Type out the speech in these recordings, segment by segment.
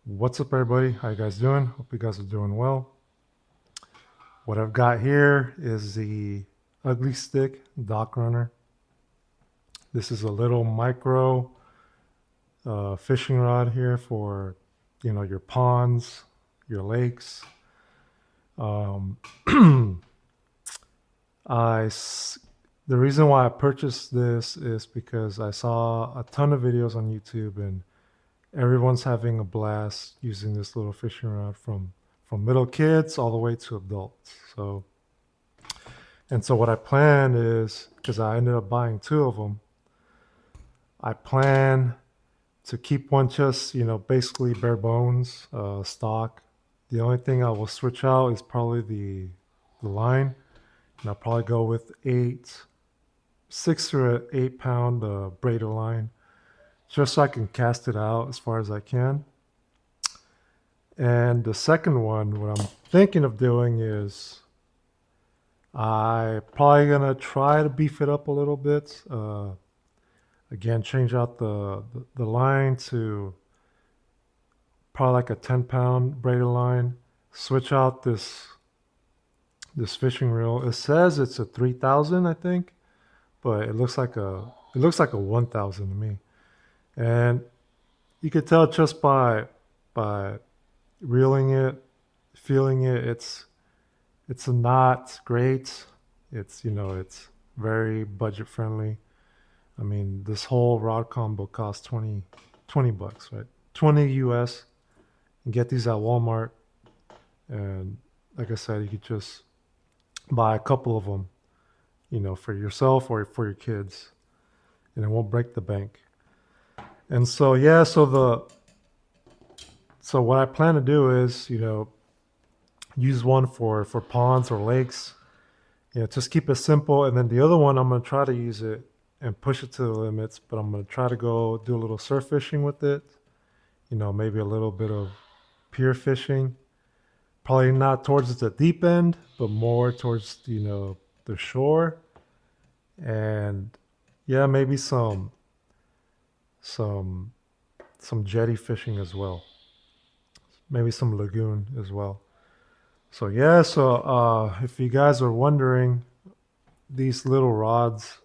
What's up, everybody? How you guys doing? Hope you guys are doing well. What I've got here is the Ugly Stick Dock Runner. This is a little micro fishing rod here for, your ponds, your lakes. Um, I s- the reason why I purchased this is because I saw a ton of videos on YouTube and everyone's having a blast using this little fishing rod from little kids all the way to adults. So what I plan is, because I ended up buying two of them, I plan to keep one just, basically bare bones, stock. The only thing I will switch out is probably the line, and I'll probably go with 6 or 8 pound braided line, just so I can cast it out as far as I can. And the second one, what I'm thinking of doing is I probably gonna try to beef it up a little bit. Again, change out the line to probably like a 10-pound braided line. Switch out this fishing reel. It says it's a 3,000, I think, but it looks like a 1,000 to me. And you could tell just by reeling it, feeling it. It's not great. It's very budget friendly. I mean, this whole rod combo costs 20 bucks, right? 20 US. You get these at Walmart. And like I said, you could just buy a couple of them, for yourself or for your kids, and it won't break the bank. And so, yeah, so what I plan to do is, use one for ponds or lakes. Just keep it simple. And then the other one, I'm going to try to use it and push it to the limits, but I'm going to try to go do a little surf fishing with it, maybe a little bit of pier fishing. Probably not towards the deep end, but more towards, the shore. And yeah, maybe some some jetty fishing as well. Maybe some lagoon as well. So yeah, if you guys are wondering, these little rods,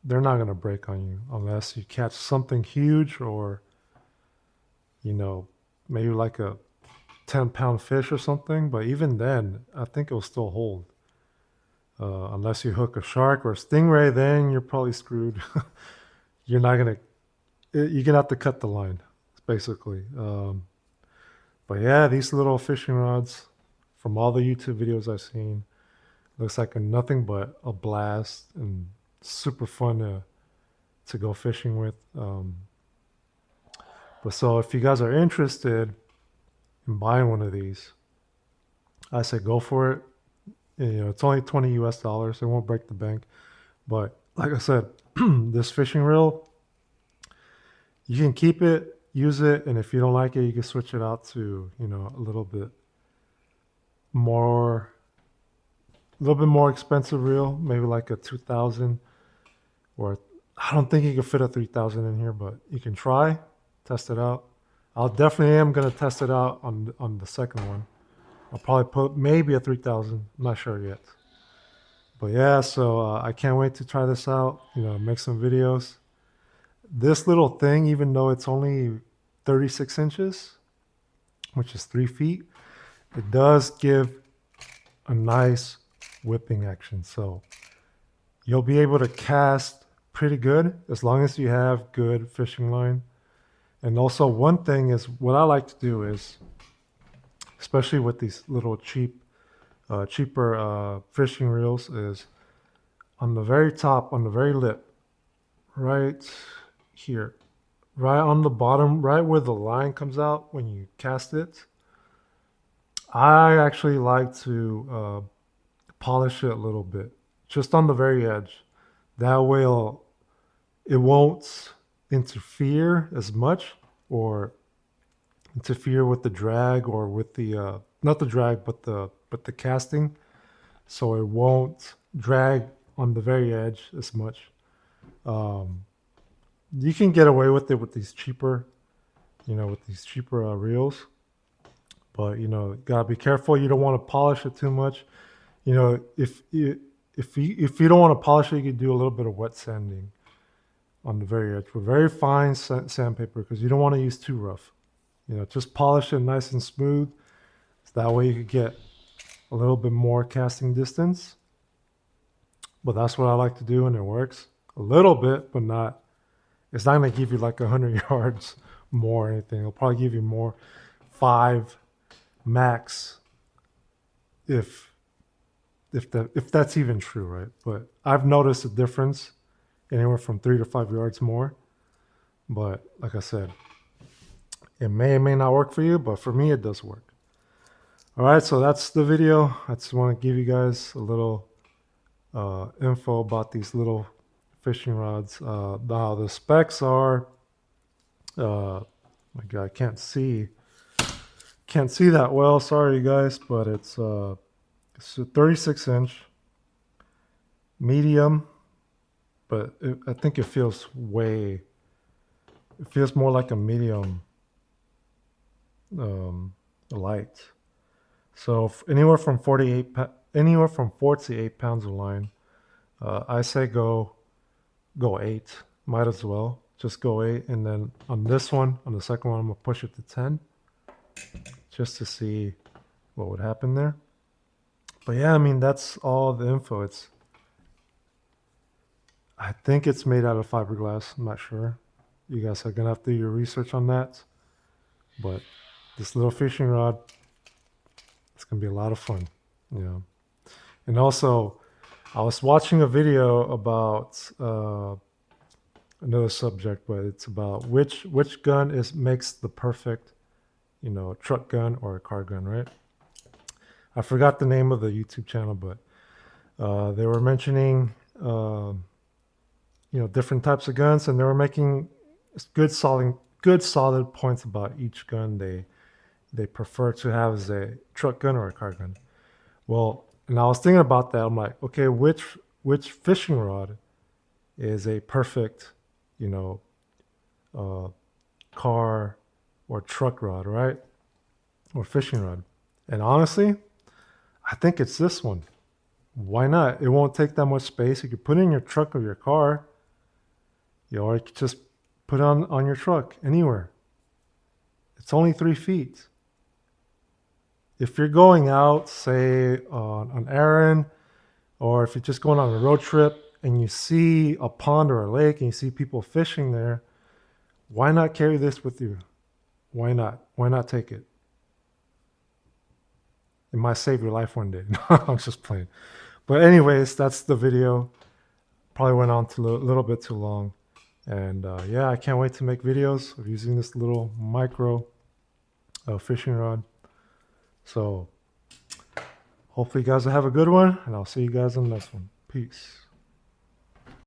they're not gonna break on you unless you catch something huge or, you know, maybe like a 10-pound fish or something. But even then, I think it'll still hold. Unless you hook a shark or a stingray, then you're probably screwed. You're not gonna. You're gonna have to cut the line, basically. But yeah, these little fishing rods, from all the YouTube videos I've seen, looks like nothing but a blast and super fun to go fishing with. But so if you guys are interested in buying one of these, I say go for it. It's only 20 US dollars. It won't break the bank. But like I said, this fishing reel, you can keep it, use it, and if you don't like it, you can switch it out to, a more little bit more expensive reel, maybe like a 2,000, or I don't think you can fit a 3,000 in here, but you can try, test it out. I'll definitely am gonna test it out on the second one. I'll probably put maybe a 3,000. I'm not sure yet. But yeah, so I can't wait to try this out. Make some videos. This little thing, even though it's only 36 inches, which is 3 feet, it does give a nice whipping action. So you'll be able to cast pretty good as long as you have good fishing line. And also, one thing is what I like to do is, especially with these little cheaper fishing reels, is on the very top, on the very lip, right here, right on the bottom, right where the line comes out when you cast it. I actually like to polish it a little bit, just on the very edge. That way, it won't interfere as much or interfere with the drag or with the not the drag but the casting, so it won't drag on the very edge as much. um, you can get away with it with these cheaper with these cheaper reels. But gotta be careful. You don't want to polish it too much. If you don't want to polish it, you could do a little bit of wet sanding on the very edge with very fine sandpaper, because you don't want to use too rough. Just polish it nice and smooth. So that way you could get a little bit more casting distance. But that's what I like to do, and it works a little bit, but not. It's not going to give you like 100 yards more or anything. It'll probably give you more, 5 max, if that's even true, right? But I've noticed a difference anywhere from 3 to 5 yards more. But like I said, it may or may not work for you, but for me, it does work. All right, so that's the video. I just want to give you guys a little info about these little fishing rods. Now the specs are, my God, I can't see that well. Sorry, you guys, but it's a 36-inch medium, but I think it feels more like a medium light. So anywhere from 4 to 8 pounds of line. I say go 8. Might as well just go 8, and then on the second one, I'm gonna push it to 10, just to see what would happen there. But yeah, I mean, that's all the info. I think it's made out of fiberglass. I'm not sure. You guys are gonna have to do your research on that. But this little fishing rod, it's gonna be a lot of fun. And also, I was watching a video about another subject, but it's about which gun makes the perfect, truck gun or a car gun, right? I forgot the name of the YouTube channel, but they were mentioning different types of guns, and they were making good solid points about each gun they prefer to have as a truck gun or a car gun. Well, and I was thinking about that. I'm like, okay, which fishing rod is a perfect, car or truck rod, right? Or fishing rod. And honestly, I think it's this one. Why not? It won't take that much space. You could put it in your truck or your car, or you could just put it on your truck anywhere. It's only 3 feet. If you're going out, say, on an errand, or if you're just going on a road trip and you see a pond or a lake and you see people fishing there, why not carry this with you? Why not? Why not take it? It might save your life one day. I'm just playing. But anyways, that's the video. Probably went on a little bit too long. And yeah, I can't wait to make videos of using this little micro fishing rod. So hopefully you guys will have a good one, and I'll see you guys in the next one. Peace.